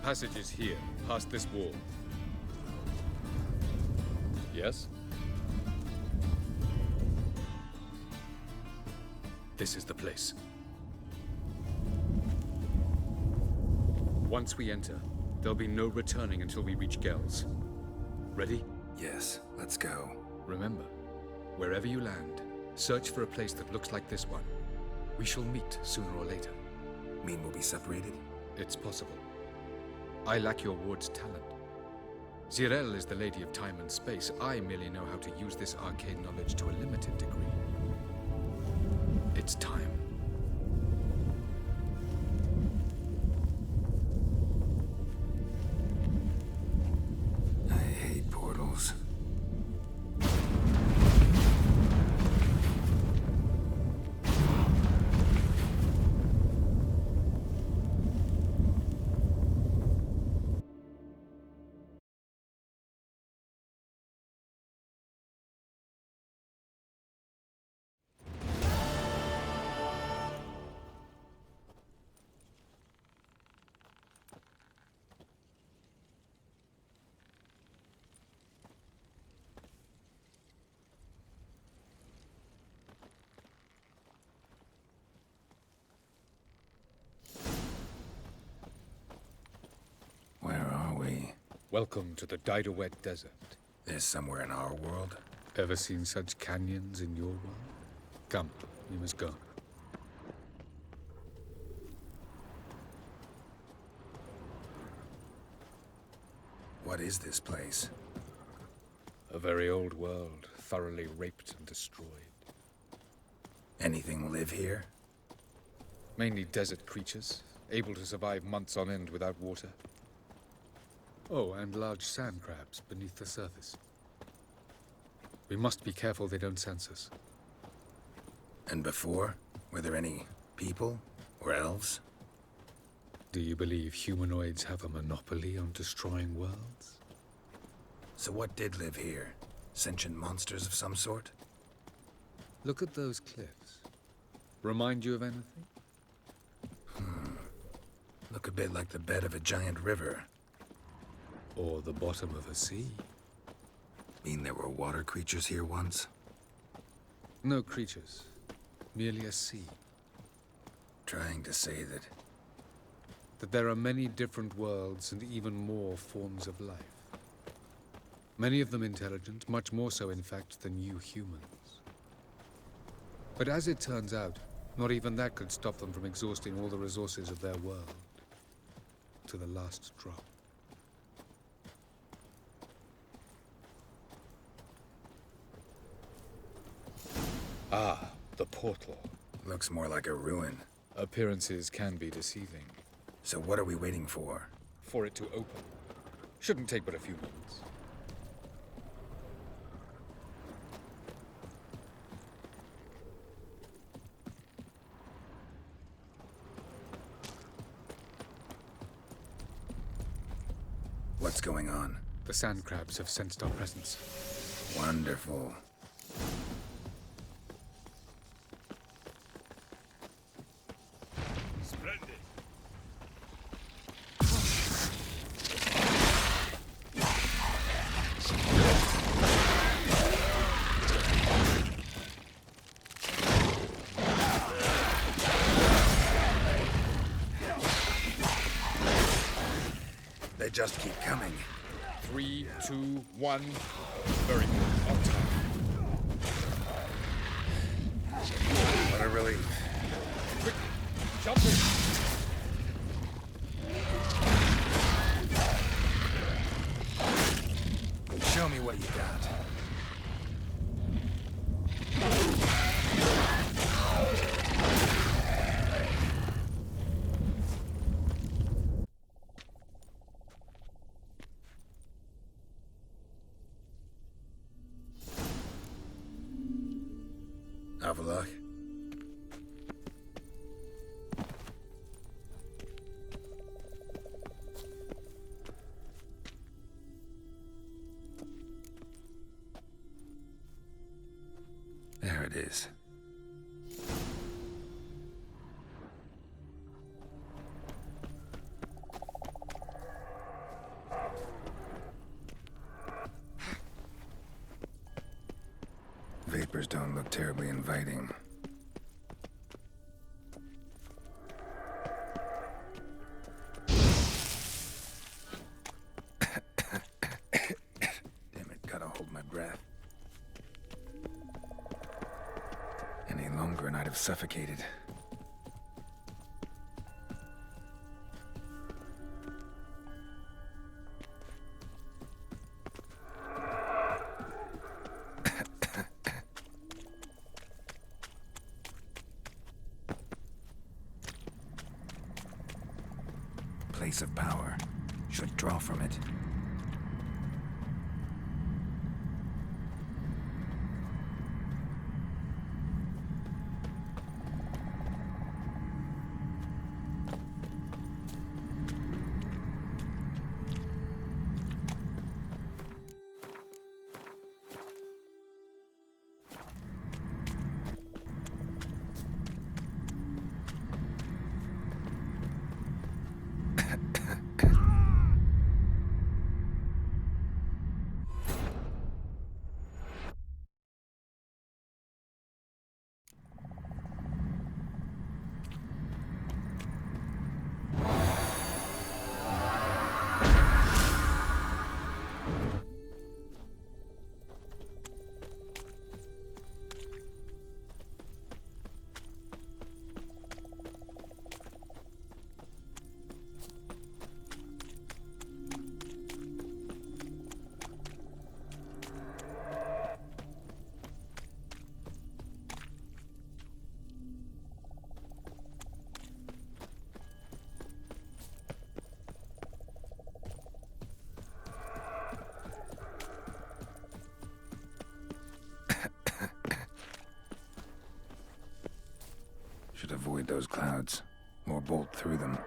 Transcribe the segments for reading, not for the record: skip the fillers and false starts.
passage is here, past this wall. Yes? This is the place. Once we enter, there'll be no returning until we reach Gels. Ready? Yes, let's go. Remember, wherever you land, search for a place that looks like this one. We shall meet sooner or later. Mean we'll be separated? It's possible. I lack your ward's talent. Zirel is the lady of time and space. I merely know how to use this arcane knowledge to a limited degree. It's time. I hate portals. Where are we? Welcome to the Didowet Desert. This somewhere in our world? Ever seen such canyons in your world? Come, we must go. What is this place? A very old world, thoroughly raped and destroyed. Anything live here? Mainly desert creatures, able to survive months on end without water. Oh, and large sand crabs beneath the surface. We must be careful they don't sense us. And before? Were there any people? Or elves? Do you believe humanoids have a monopoly on destroying worlds? So what did live here? Sentient monsters of some sort? Look at those cliffs. Remind you of anything? Look a bit like the bed of a giant river. Or the bottom of a sea? Mean there were water creatures here once? No creatures. Merely a sea. Trying to say That there are many different worlds and even more forms of life. Many of them intelligent, much more so in fact than you humans. But as it turns out, not even that could stop them from exhausting all the resources of their world. To the last drop. Ah, the portal. looks more like a ruin. Appearances can be deceiving. So what are we waiting for? For it to open. Shouldn't take but a few moments. What's going on? The sand crabs have sensed our presence. Wonderful. Splendid. They just keep coming. 3, 2, 1. Very good. On time. What a relief. Quick, jump in. Show me what you got. Have a look. There it is. quarters don't look terribly inviting. Damn it, gotta hold my breath. Any longer and I'd have suffocated. Place of power. Should draw from it. Should avoid those clouds, or bolt through them.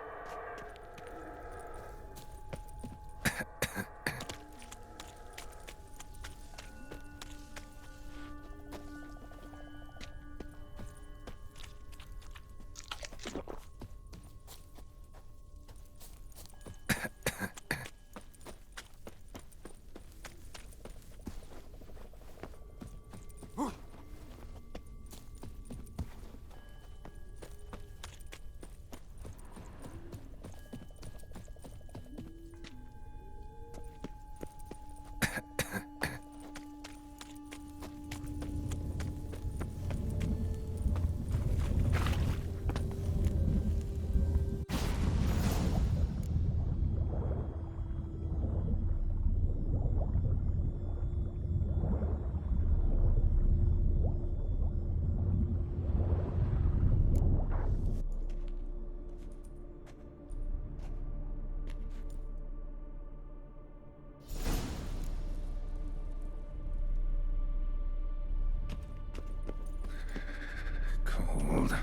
Cold.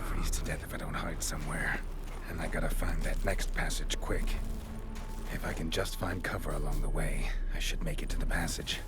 Freeze to death if I don't hide somewhere. And I gotta find that next passage quick. If I can just find cover along the way, I should make it to the passage.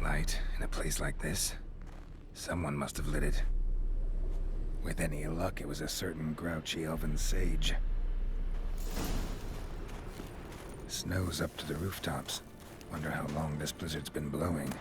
Light in a place like this. Someone must have lit it. With any luck, it was a certain grouchy elven sage. Snow's up to the rooftops. Wonder how long this blizzard's been blowing.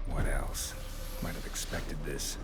What else? Might have expected this.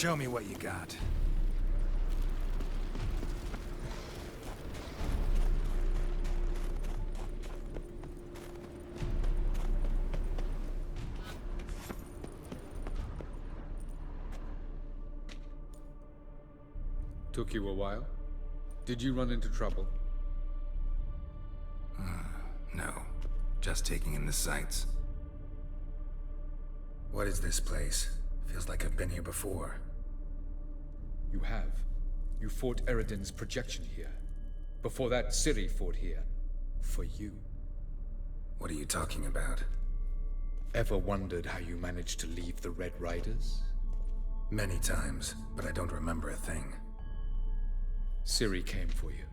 Show me what you got. Took you a while? Did you run into trouble? No. Just taking in the sights. What is this place? Feels like I've been here before. You have. You fought Eridan's projection here. Before that, Ciri fought here. For you. What are you talking about? Ever wondered how you managed to leave the Red Riders? Many times, but I don't remember a thing. Ciri came for you.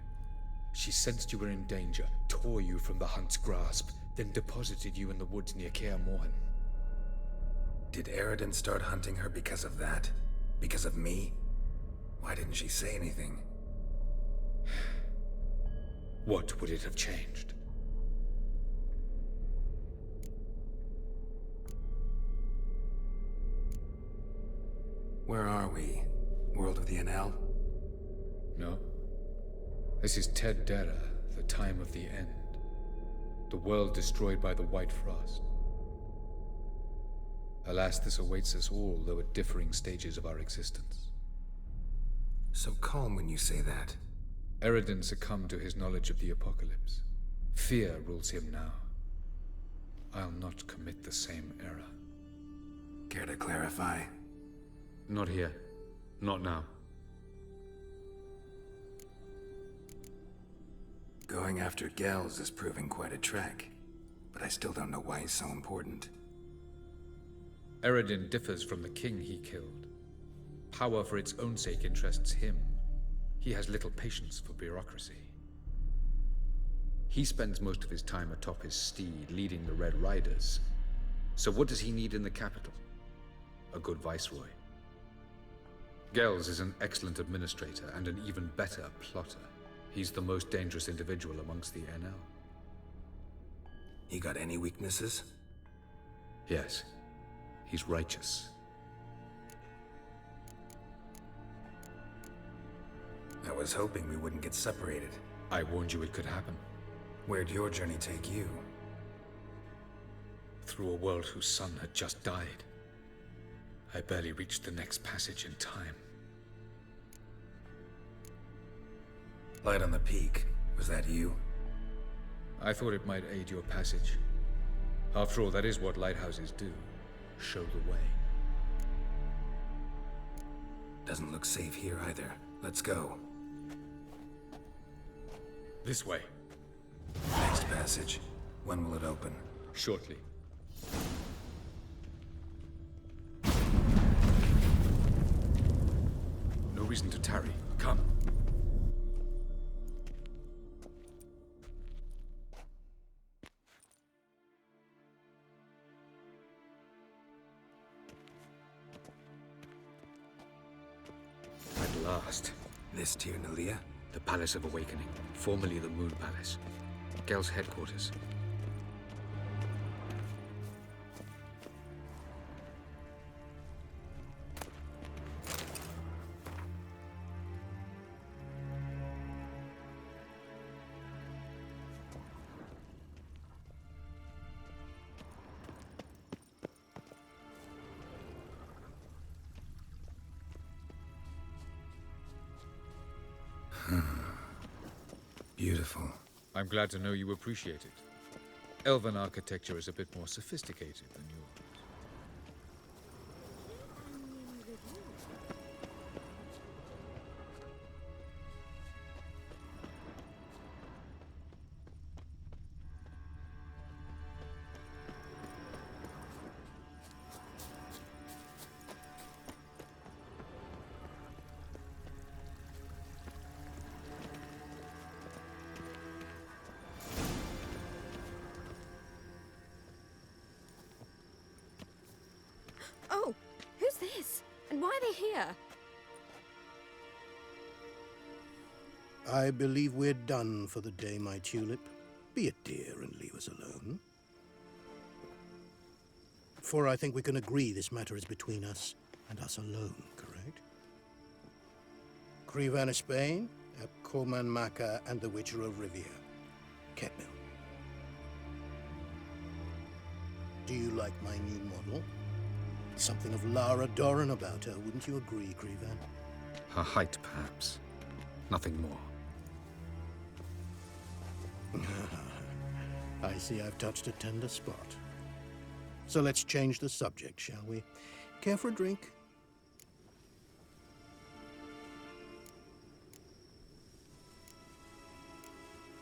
She sensed you were in danger, tore you from the Hunt's grasp, then deposited you in the woods near Kaer Morhen. Did Eridan start hunting her because of that? Because of me? Why didn't she say anything? What would it have changed? Where are we? World of the NL? No. This is Ted Dera, the time of the end. The world destroyed by the White Frost. Alas, this awaits us all, though at differing stages of our existence. So calm when you say that. Eridan succumbed to his knowledge of the apocalypse. Fear rules him now. I'll not commit the same error. Care to clarify? Not here. Not now. Going after Gels is proving quite a trek, but I still don't know why he's so important. Eridan differs from the king he killed. Power for its own sake interests him. He has little patience for bureaucracy. He spends most of his time atop his steed, leading the Red Riders. So what does he need in the capital? A good viceroy. Gels is an excellent administrator and an even better plotter. He's the most dangerous individual amongst the NL. He got any weaknesses? Yes. He's righteous. I was hoping we wouldn't get separated. I warned you it could happen. Where'd your journey take you? Through a world whose sun had just died. I barely reached the next passage in time. Light on the peak. Was that you? I thought it might aid your passage. After all, that is what lighthouses do. Show the way. Doesn't look safe here either. Let's go. This way. Next passage. When will it open? Shortly. No reason to tarry. Come. At last. This Tyr Nalia? The Palace of Awakening, formerly the Moon Palace. Gel's headquarters. Beautiful. I'm glad to know you appreciate it. Elven architecture is a bit more sophisticated than yours. Oh, who's this? And why are they here? I believe we're done for the day, my tulip. Be a dear and leave us alone. For I think we can agree this matter is between us and us alone, correct? Crevan of Spain, Corman Maca, and the Witcher of Rivia. Ketmil. Do you like my new model? Something of Lara Doran about her, wouldn't you agree, Crevan? Her height, perhaps. Nothing more. I see I've touched a tender spot. So let's change the subject, shall we? Care for a drink?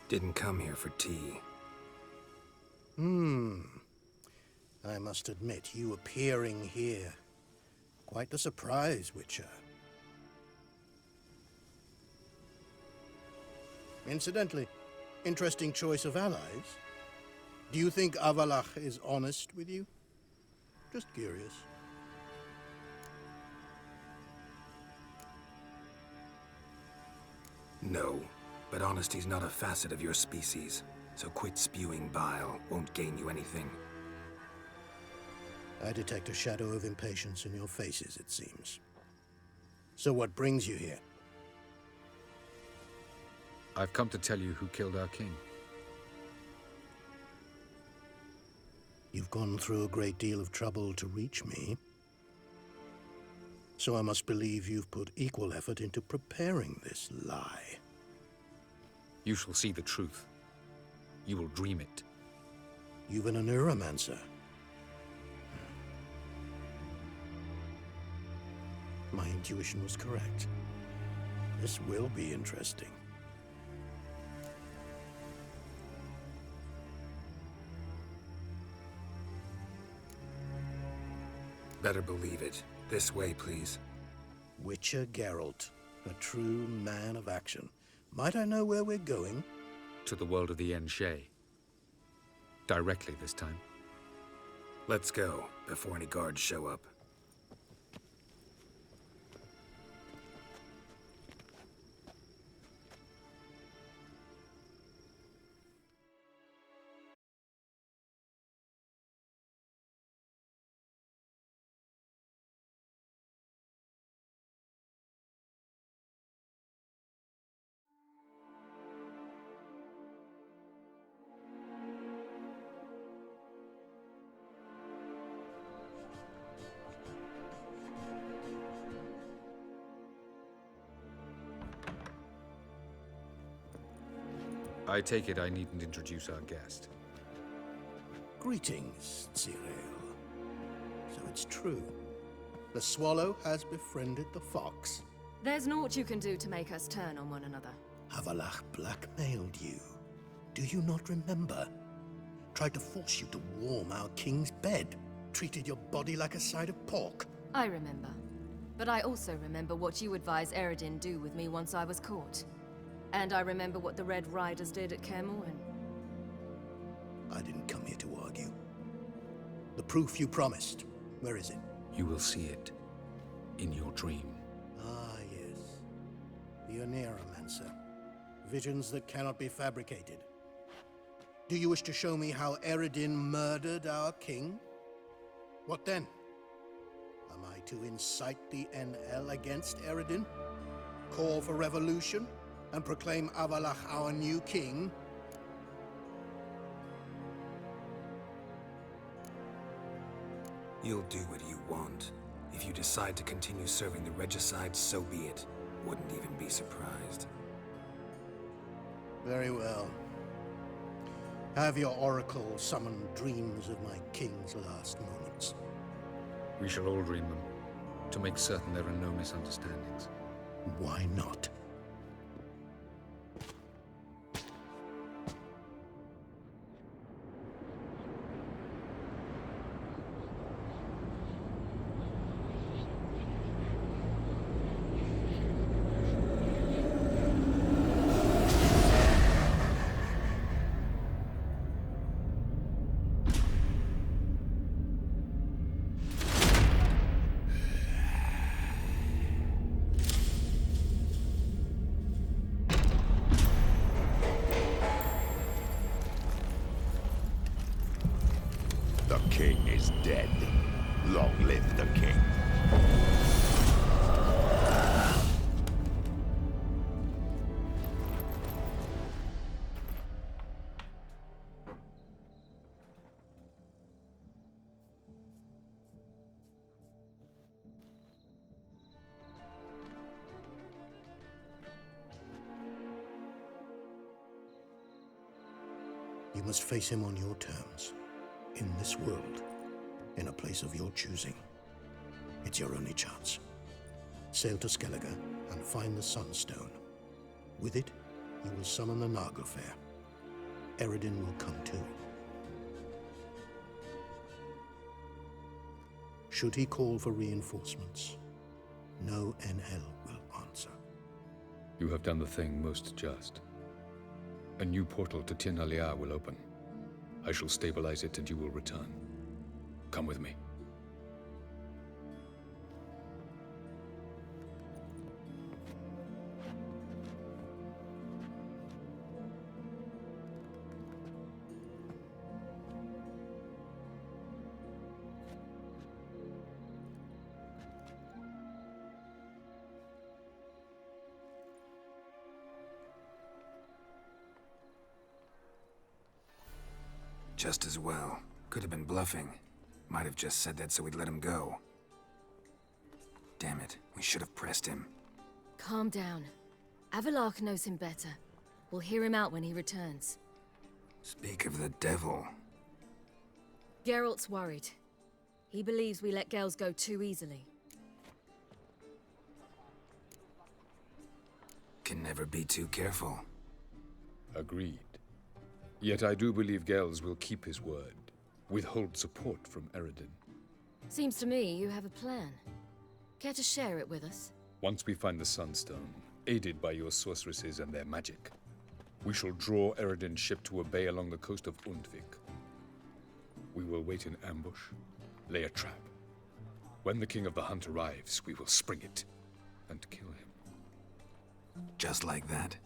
Didn't come here for tea. I must admit, you appearing here, quite the surprise, Witcher. Incidentally, interesting choice of allies. Do you think Avalach is honest with you? Just curious. No, but honesty's not a facet of your species, so quit spewing bile. Won't gain you anything. I detect a shadow of impatience in your faces, it seems. So what brings you here? I've come to tell you who killed our king. You've gone through a great deal of trouble to reach me. So I must believe you've put equal effort into preparing this lie. You shall see the truth. You will dream it. You've been a neuromancer. My intuition was correct. This will be interesting. Better believe it. This way, please. Witcher Geralt, a true man of action. Might I know where we're going? To the world of the Enshe. Directly this time. Let's go, before any guards show up. I take it I needn't introduce our guest. Greetings, Cyril. So it's true. The swallow has befriended the fox. There's naught you can do to make us turn on one another. Avalach blackmailed you. Do you not remember? Tried to force you to warm our king's bed. Treated your body like a side of pork. I remember. But I also remember what you advised Eredin do with me once I was caught. And I remember what the Red Riders did at Kaer Morhen. I didn't come here to argue. The proof you promised, where is it? You will see it in your dream. Ah, yes. The Oneiromancer. Visions that cannot be fabricated. Do you wish to show me how Eredin murdered our king? What then? Am I to incite the NL against Eredin? Call for revolution? And proclaim Avalach our new king? You'll do what you want. If you decide to continue serving the regicide, so be it. Wouldn't even be surprised. Very well. Have your oracle summon dreams of my king's last moments. We shall all dream them, to make certain there are no misunderstandings. Why not? The king is dead. Long live the king. You must face him on your terms. In this world, in a place of your choosing. It's your only chance. Sail to Skellige and find the Sunstone. With it, you will summon the Naglfar. Eredin will come too. Should he call for reinforcements, no NL will answer. You have done the thing most just. A new portal to Tien-Alia will open. I shall stabilize it and you will return. Come with me. Just as well. Could have been bluffing. Might have just said that so we'd let him go. Damn it, we should have pressed him. Calm down. Avalark knows him better. We'll hear him out when he returns. Speak of the devil. Geralt's worried. He believes we let Gales go too easily. Can never be too careful. Agreed. Yet I do believe Gales will keep his word. Withhold support from Eredin. Seems to me you have a plan. Care to share it with us? Once we find the Sunstone, aided by your sorceresses and their magic, we shall draw Eredin's ship to a bay along the coast of Undvik. We will wait in ambush, lay a trap. When the King of the Hunt arrives, we will spring it and kill him. Just like that?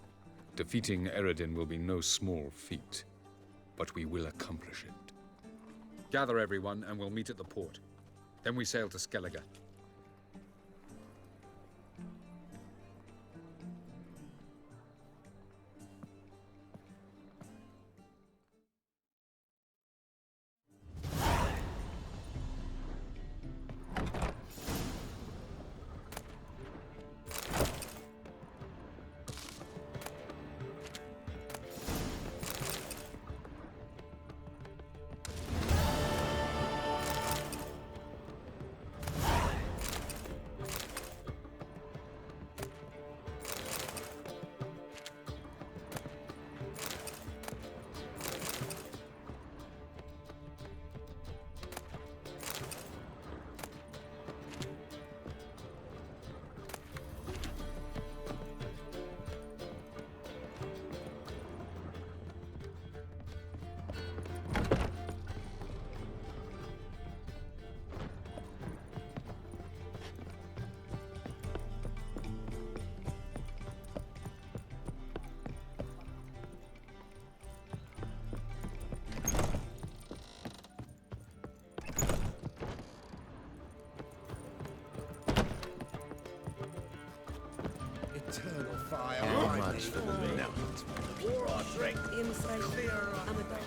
Defeating Eredin will be no small feat, but we will accomplish it. Gather everyone and we'll meet at the port. Then we sail to Skellige. Eternal fire. How much for the night? Pour or drink. Inside Clear. I'm a dog.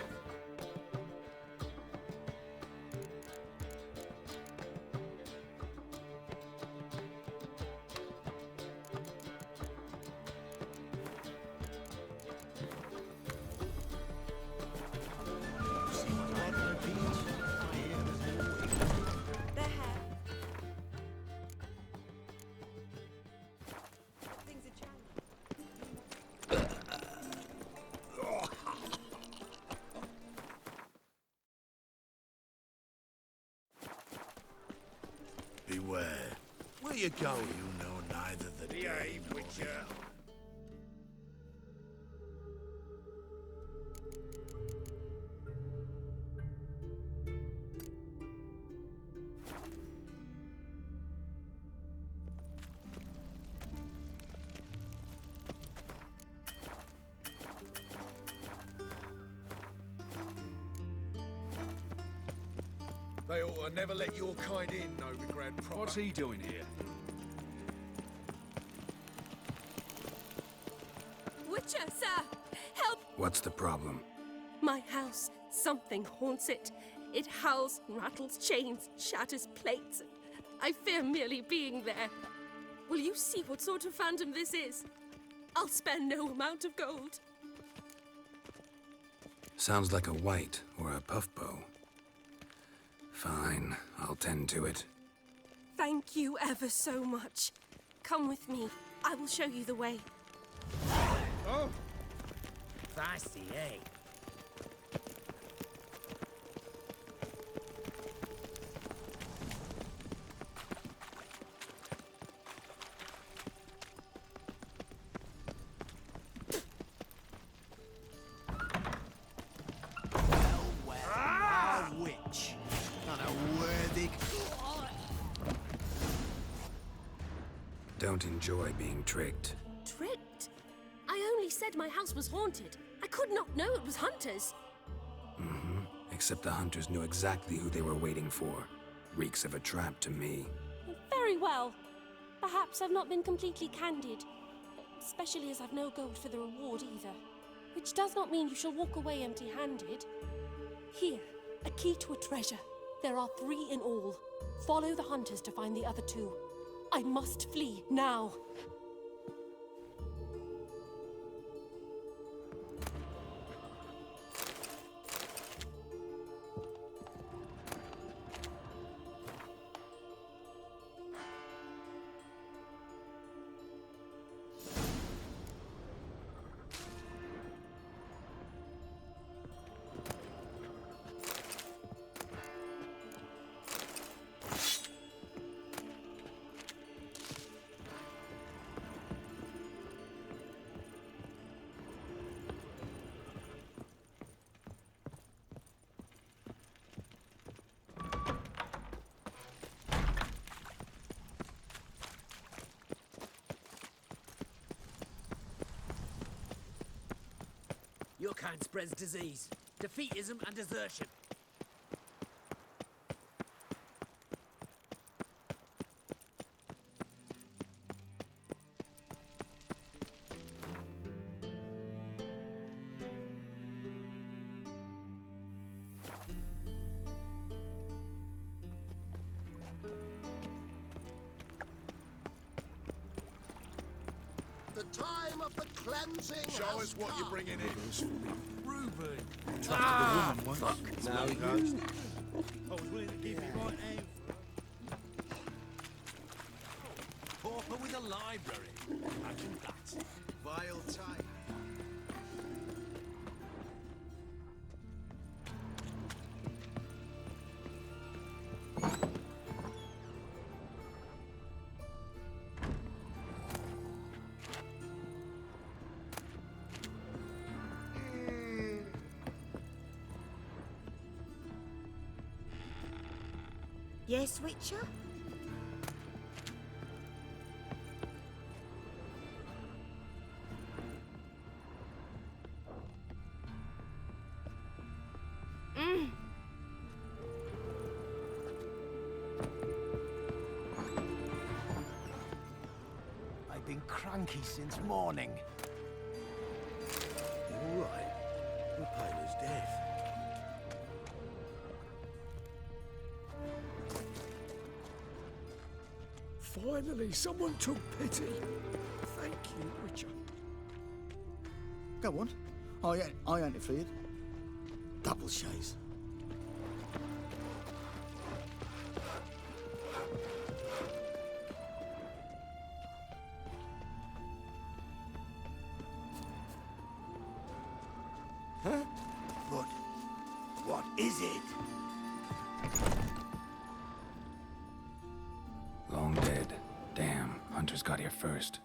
They're here. Things are challenging. Beware. Where you go, you know neither the day Behave, nor the Witcher. hour. They ought to never let your kind in, Novigrad proper. What's he doing here? Witcher, sir! Help! What's the problem? My house. Something haunts it. It howls, rattles chains, shatters plates. I fear merely being there. Will you see what sort of phantom this is? I'll spare no amount of gold. Sounds like a white or a puff bow. Fine, I'll tend to it. Thank you ever so much. Come with me. I will show you the way. Oh, Fancy, eh? don't enjoy being tricked. Tricked? I only said my house was haunted. I could not know it was hunters. Except the hunters knew exactly who they were waiting for. Reeks of a trap to me. Very well. Perhaps I've not been completely candid. Especially as I've no gold for the reward either. Which does not mean you shall walk away empty-handed. Here, a key to a treasure. There are 3 in all. Follow the hunters to find the other 2. I must flee now. Your kind spreads disease, defeatism and desertion. The time of the cleansing Show has us what come. you're bringing in. Reuben! Now you. I was willing to give you my name for Pauper with a library. Imagine that. Vile type. Yes, Witcher? I've been cranky since morning. All right. We're pale as death. Finally, someone took pity. Thank you, Witcher. Go on. I ain't afraid. Double shays. Huh? What is it? Long dead. Damn, hunters got here first.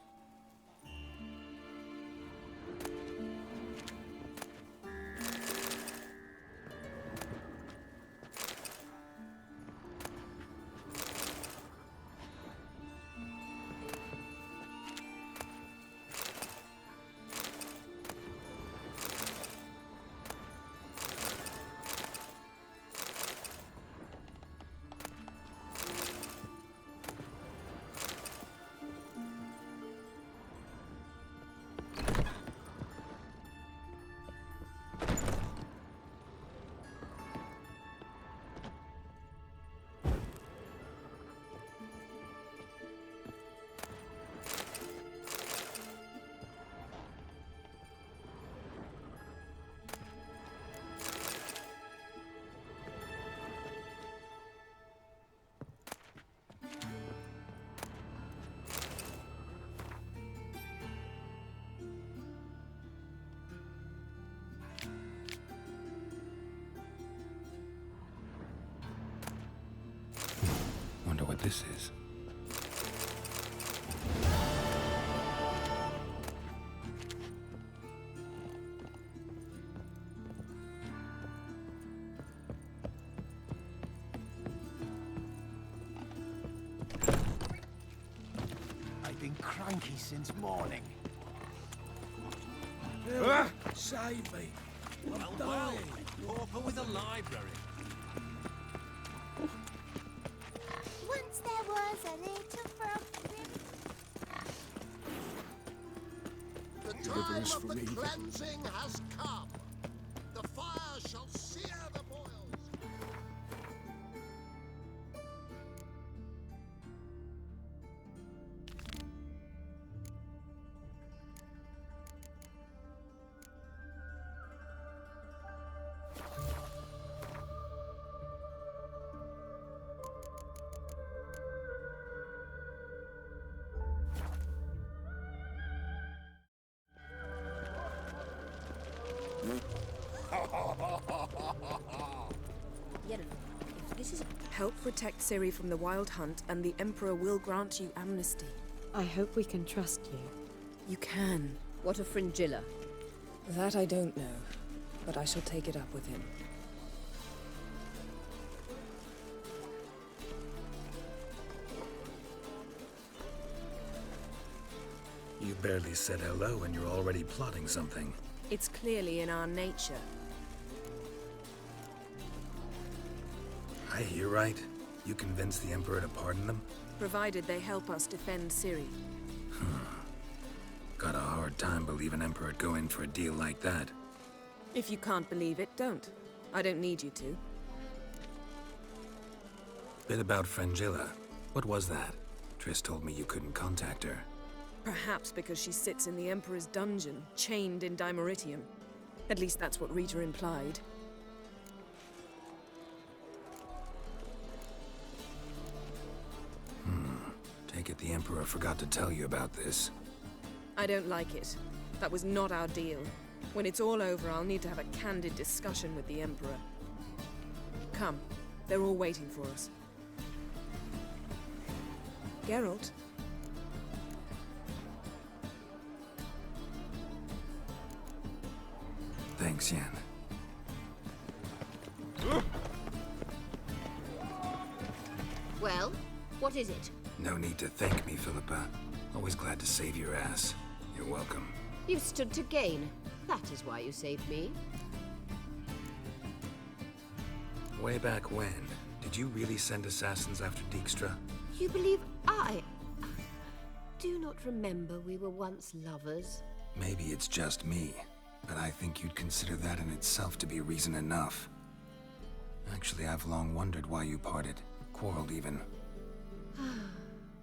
Wonder what this is. I've been cranky since morning. Save me. I'm Well, dying. pauper with a library. Once there was a little frog. The Deliver time us of from the evil. cleansing has come. The fire shall sear the boils. If this is... Help protect Ciri from the Wild Hunt, and the Emperor will grant you amnesty. I hope we can trust you. You can. What of Fringilla? That I don't know, but I shall take it up with him. You barely said hello and you're already plotting something. It's clearly in our nature. I hear right. You convinced the Emperor to pardon them? Provided they help us defend Ciri. Got a hard time believing Emperor'd go in for a deal like that. If you can't believe it, don't. I don't need you to. Bit about Fringilla. What was that? Triss told me you couldn't contact her. Perhaps because she sits in the Emperor's dungeon, chained in Dimeritium. At least that's what Rita implied. Take it the Emperor forgot to tell you about this. I don't like it. That was not our deal. When it's all over, I'll need to have a candid discussion with the Emperor. Come. They're all waiting for us. Geralt? Thanks, Yen. Well, what is it? No need to thank me, Philippa. Always glad to save your ass. You're welcome. You've stood to gain. That is why you saved me. Way back when, did you really send assassins after Dijkstra? You believe I do not remember we were once lovers? Maybe it's just me, but I think you'd consider that in itself to be reason enough. Actually, I've long wondered why you parted. Quarreled even.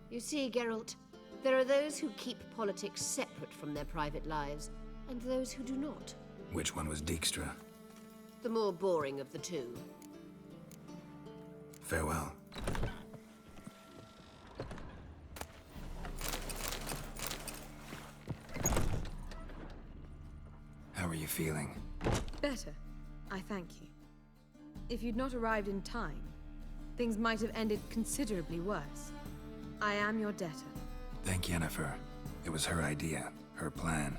You see, Geralt, there are those who keep politics separate from their private lives, and those who do not. Which one was Dijkstra? The more boring of the two. Farewell. How are you feeling? Better. I thank you. If you'd not arrived in time, things might have ended considerably worse. I am your debtor. Thank Yennefer. It was her idea, her plan.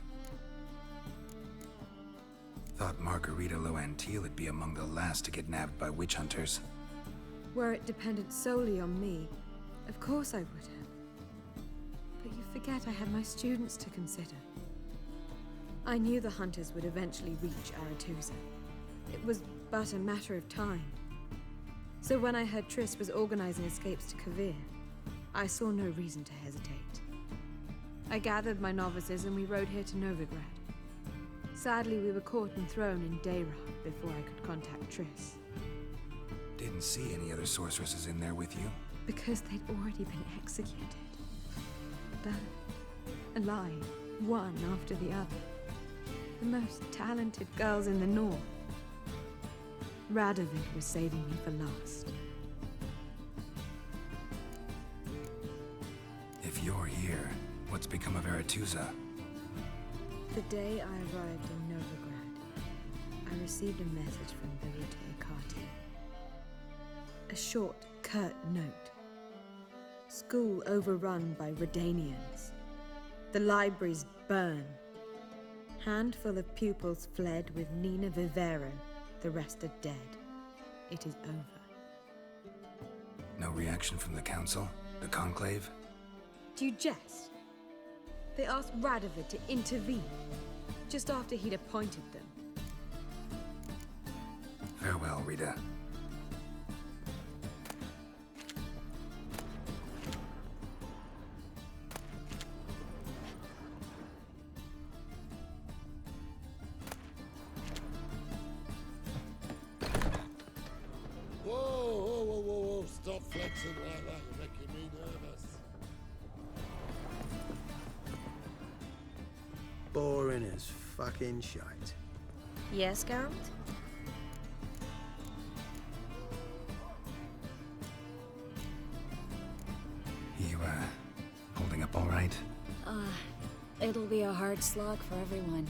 Thought Margarita Loantile would be among the last to get nabbed by witch hunters. Were it dependent solely on me, of course I would have. But you forget I had my students to consider. I knew the hunters would eventually reach Aretusa. It was but a matter of time. So when I heard Triss was organizing escapes to Kavir, I saw no reason to hesitate. I gathered my novices and we rode here to Novigrad. Sadly, we were caught and thrown in Dayrah before I could contact Triss. Didn't see any other sorceresses in there with you? Because they'd already been executed. Burned. Alive. One after the other. The most talented girls in the north. Radovid was saving me for last. If you're here, what's become of Aretusa? The day I arrived in Novigrad, I received a message from Birute Akati. A short, curt note. School overrun by Redanians. The libraries burn. Handful of pupils fled with Nina Vivero. The rest are dead. It is over. No reaction from the council? The conclave? Do you jest? They asked Radovid to intervene, just after he'd appointed them. Farewell, Rita. Whoa. Stop flexing like that. You're making me nervous. Boring as fucking shite. Yes, Geralt? You, holding up all right? It'll be a hard slog for everyone.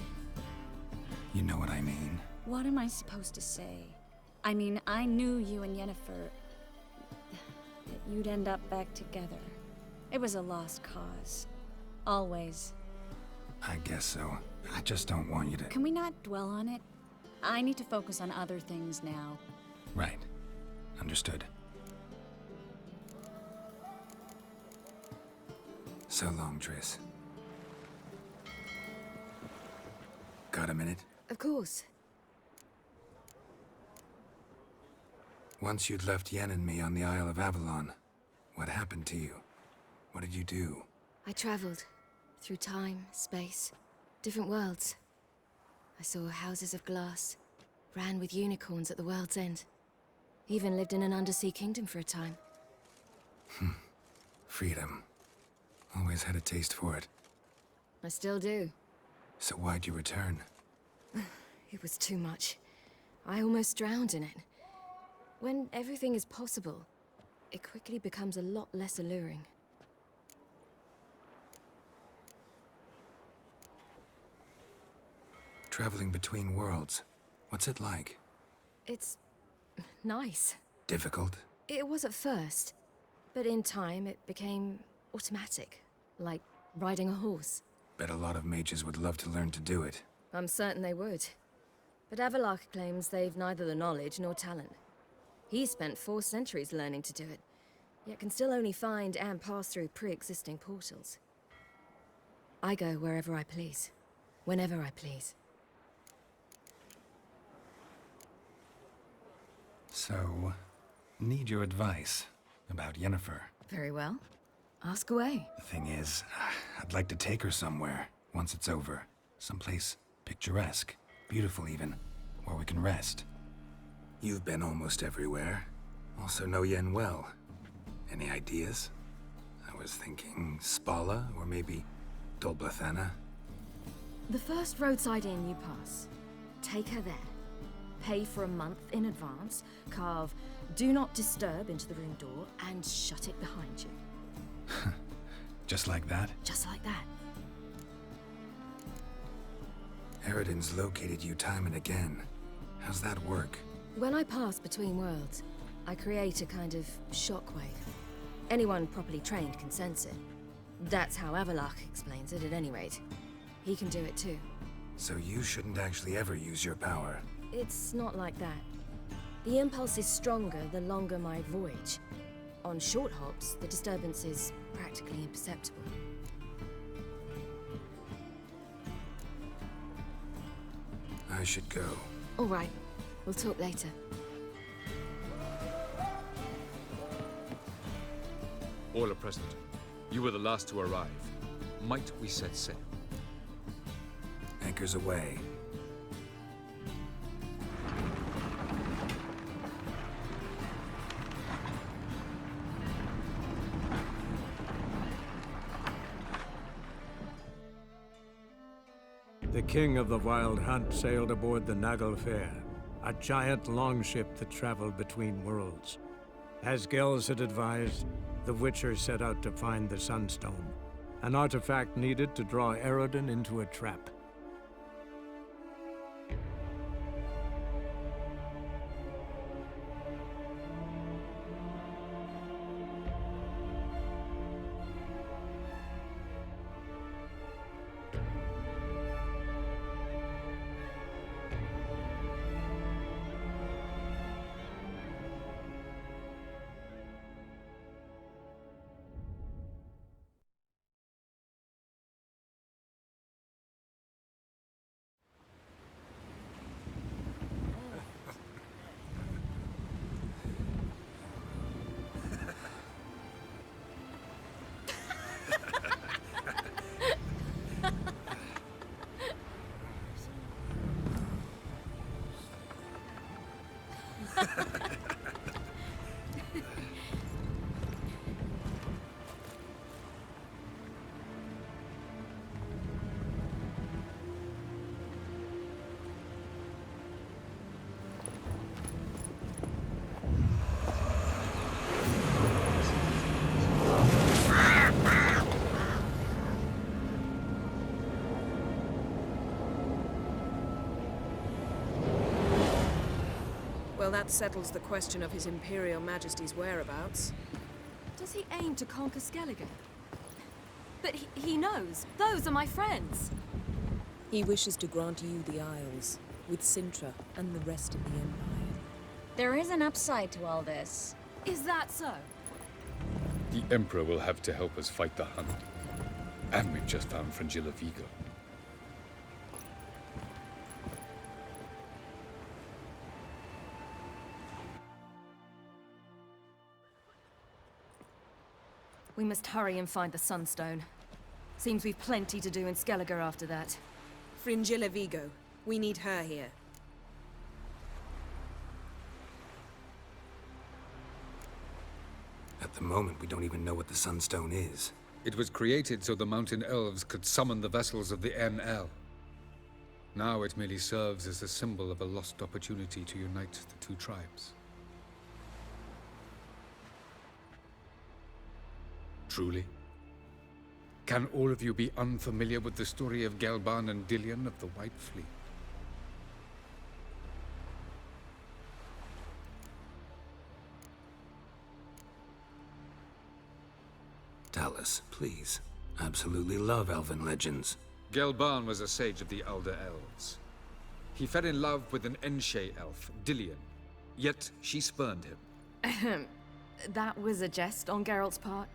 You know what I mean. What am I supposed to say? I mean, I knew you and Yennefer... that you'd end up back together. It was a lost cause. Always. I guess so. I just don't want you to... Can we not dwell on it? I need to focus on other things now. Right. Understood. So long, Triss. Got a minute? Of course. Once you'd left Yen and me on the Isle of Avalon, what happened to you? What did you do? I traveled through time, space, different worlds. I saw houses of glass, ran with unicorns at the world's end. Even lived in an undersea kingdom for a time. Freedom. Always had a taste for it. I still do. So why'd you return? It was too much. I almost drowned in it. When everything is possible, it quickly becomes a lot less alluring. Traveling between worlds. What's it like? It's nice. Difficult? It was at first, but in time it became automatic, like riding a horse. Bet a lot of mages would love to learn to do it. I'm certain they would. But Avalok claims they've neither the knowledge nor talent. He spent 4 centuries learning to do it, yet can still only find and pass through pre-existing portals. I go wherever I please, whenever I please. So, need your advice about Yennefer. Very well. Ask away. The thing is, I'd like to take her somewhere, once it's over. Someplace picturesque, beautiful even, where we can rest. You've been almost everywhere. Also know Yen well. Any ideas? I was thinking Spala, or maybe Dolblathana. The first roadside inn you pass, take her there. Pay for a month in advance, carve "Do Not Disturb" into the room door, and shut it behind you. Just like that? Just like that. Eredin's located you time and again. How's that work? When I pass between worlds, I create a kind of shockwave. Anyone properly trained can sense it. That's how Avalok explains it, at any rate. He can do it too. So you shouldn't actually ever use your power. It's not like that. The impulse is stronger the longer my voyage. On short hops, the disturbance is practically imperceptible. I should go. All right. We'll talk later. All are present. You were the last to arrive. Might we set sail? Anchors away. The king of the Wild Hunt sailed aboard the Naglfar, a giant longship that traveled between worlds. As Gels had advised, the Witcher set out to find the Sunstone, an artifact needed to draw Eredin into a trap. Well, that settles the question of His Imperial Majesty's whereabouts. Does he aim to conquer Skellige? But he knows. Those are my friends. He wishes to grant you the Isles, with Sintra and the rest of the Empire. There is an upside to all this. Is that so? The Emperor will have to help us fight the Hunt. And we've just found Fringilla Vigo. We must hurry and find the Sunstone. Seems we've plenty to do in Skellige after that. Fringilla Vigo. We need her here. At the moment, we don't even know what the Sunstone is. It was created so the Mountain Elves could summon the vessels of the NL. Now it merely serves as a symbol of a lost opportunity to unite the two tribes. Truly? Can all of you be unfamiliar with the story of Gelban and Dillion of the White Fleet? Tell us, please. Absolutely love elven legends. Gelban was a sage of the Elder Elves. He fell in love with an Enshe elf, Dillion, yet she spurned him. That was a jest on Geralt's part.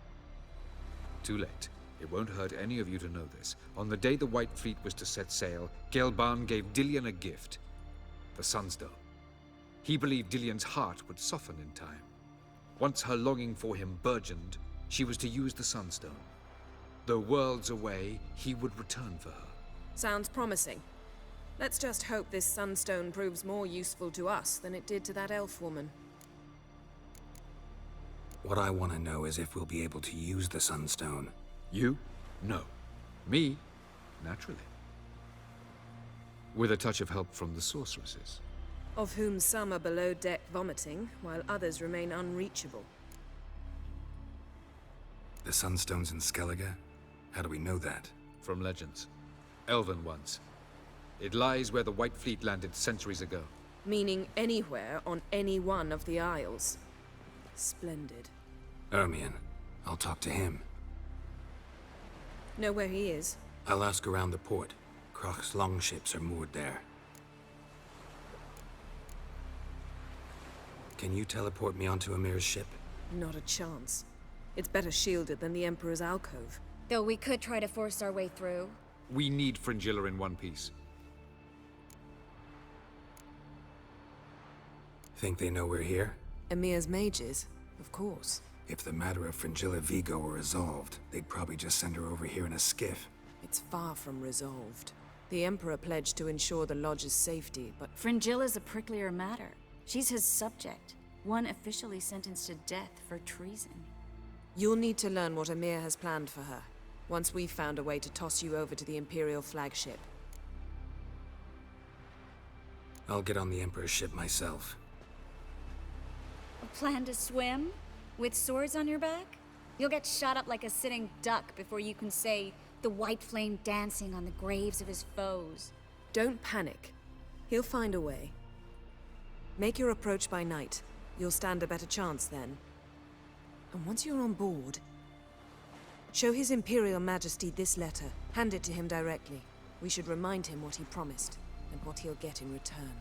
Too late. It won't hurt any of you to know this. On the day the White Fleet was to set sail, Gelban gave Dillion a gift. The Sunstone. He believed Dillion's heart would soften in time. Once her longing for him burgeoned, she was to use the Sunstone. Though worlds away, he would return for her. Sounds promising. Let's just hope this Sunstone proves more useful to us than it did to that elf woman. What I want to know is if we'll be able to use the Sunstone. You? No. Me? Naturally. With a touch of help from the sorceresses. Of whom some are below deck vomiting, while others remain unreachable. The Sunstone's in Skellige? How do we know that? From legends. Elven ones. It lies where the White Fleet landed centuries ago. Meaning anywhere on any one of the Isles. Splendid. Ermion. I'll talk to him. Know where he is? I'll ask around the port. Croc's longships are moored there. Can you teleport me onto Amir's ship? Not a chance. It's better shielded than the Emperor's alcove. Though we could try to force our way through. We need Fringilla in one piece. Think they know we're here? Emir's mages, of course. If the matter of Fringilla Vigo were resolved, they'd probably just send her over here in a skiff. It's far from resolved. The Emperor pledged to ensure the Lodge's safety, but... Fringilla's a pricklier matter. She's his subject, one officially sentenced to death for treason. You'll need to learn what Emir has planned for her, once we've found a way to toss you over to the Imperial flagship. I'll get on the Emperor's ship myself. A plan to swim? With swords on your back? You'll get shot up like a sitting duck before you can say the white flame dancing on the graves of his foes. Don't panic. He'll find a way. Make your approach by night. You'll stand a better chance then. And once you're on board, show His Imperial Majesty this letter. Hand it to him directly. We should remind him what he promised, and what he'll get in return.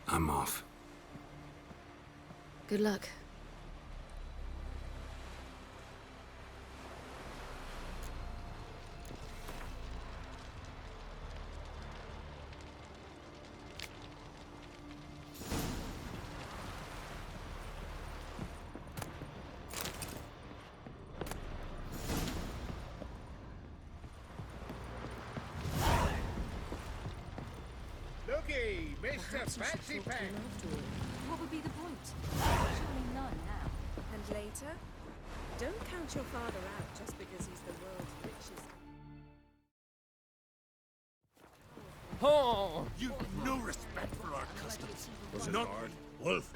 I'm off. Good luck. Perhaps you should talk to him after all. What would be the point? Surely none now. And later, don't count your father out just because he's the world's richest. Oh! You've no respect for our customs. Was it hard? Wolf,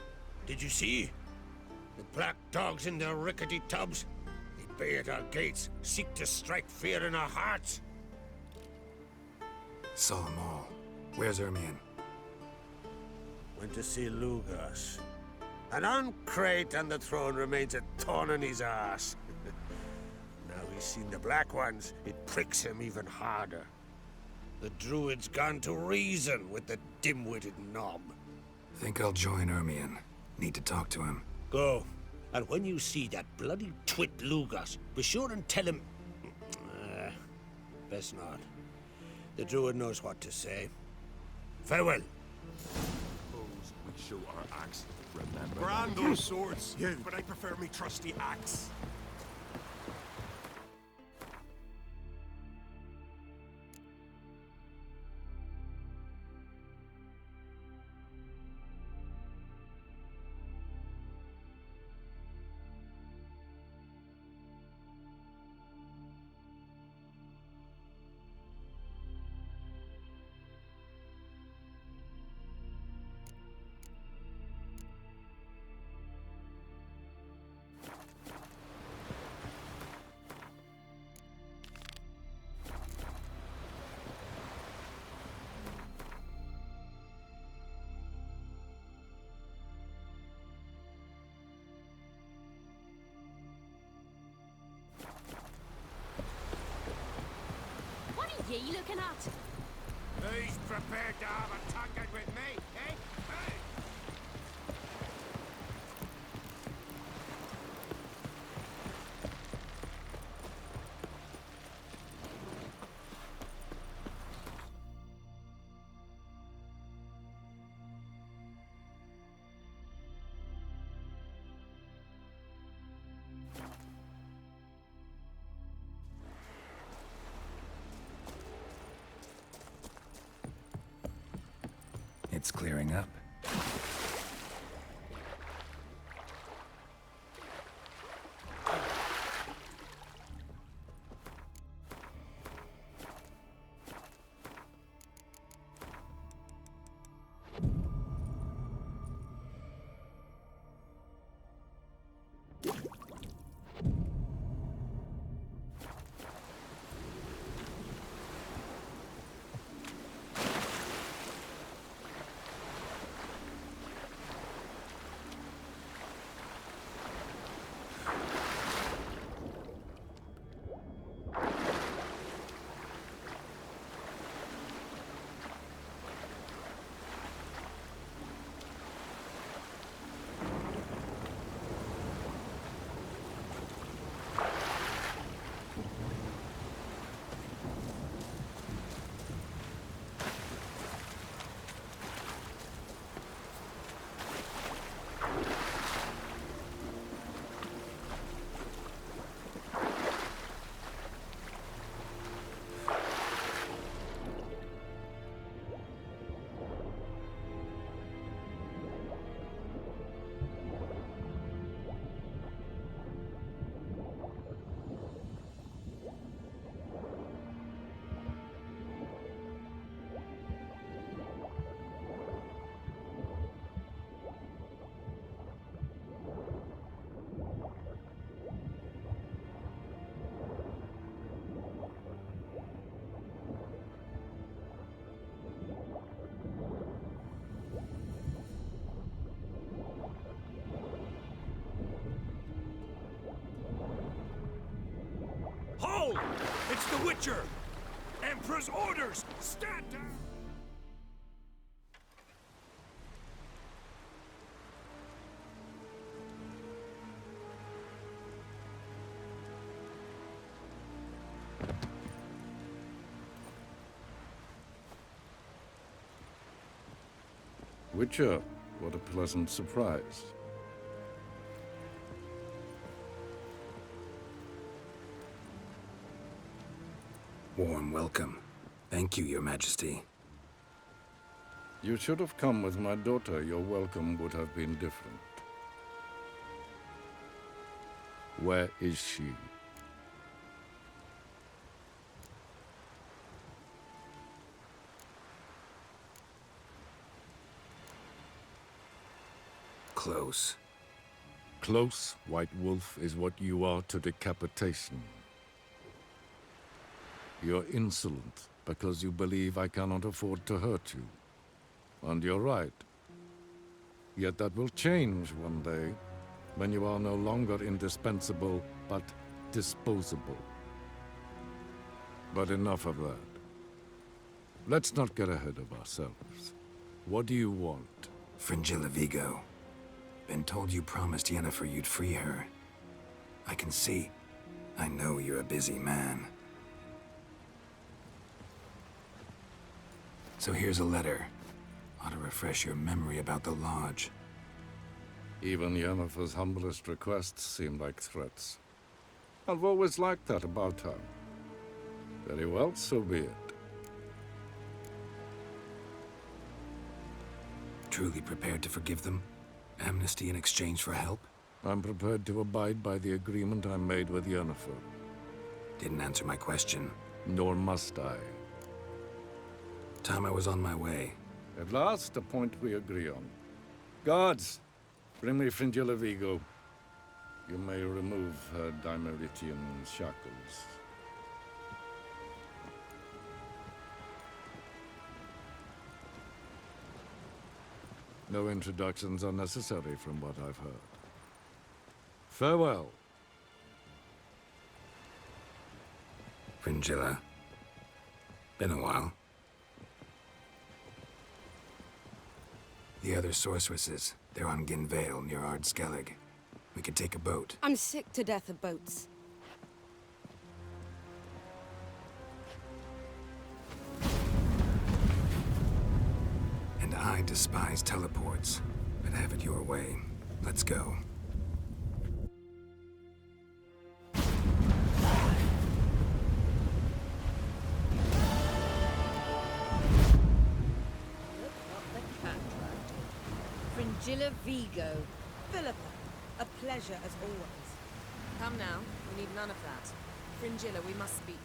did you see? The black dogs in their rickety tubs. They bay at our gates, seek to strike fear in our hearts. Saw them all. Where's Ermion? Went to see Lugas. An uncrate on the throne remains a thorn in his ass. Now he's seen the Black Ones, it pricks him even harder. The Druid's gone to reason with the dim-witted knob. Think I'll join Ermion. Need to talk to him. Go. And when you see that bloody twit Lugas, be sure and tell him... best not. The Druid knows what to say. Farewell. Suppose we show our axe. Remember? Brand those swords, but I prefer me trusty axe. What are ye looking at? Who's prepared to have a tongue with me, eh? Hey! It's clearing up. Hold! It's the Witcher! Emperor's orders! Stand down! Witcher, what a pleasant surprise. Warm welcome. Thank you, Your Majesty. You should have come with my daughter. Your welcome would have been different. Where is she? Close. Close, White Wolf, is what you are to decapitation. You're insolent because you believe I cannot afford to hurt you. And you're right. Yet that will change one day, when you are no longer indispensable, but disposable. But enough of that. Let's not get ahead of ourselves. What do you want? Fringilla Vigo. Been told you promised Yennefer you'd free her. I can see. I know you're a busy man. So here's a letter. Ought to refresh your memory about the Lodge. Even Yennefer's humblest requests seem like threats. I've always liked that about her. Very well, so be it. Truly prepared to forgive them? Amnesty in exchange for help? I'm prepared to abide by the agreement I made with Yennefer. Didn't answer my question. Nor must I. Time I was on my way. At last, a point we agree on. Guards, bring me Fringilla Vigo. You may remove her Dimeritian shackles. No introductions are necessary from what I've heard. Farewell. Fringilla. Been a while. The other sorceresses, they're on Ginvale near Ardskellig. We could take a boat. I'm sick to death of boats. And I despise teleports, but have it your way. Let's go. Fringilla Vigo. Philippa, a pleasure as always. Come now, we need none of that. Fringilla, we must speak.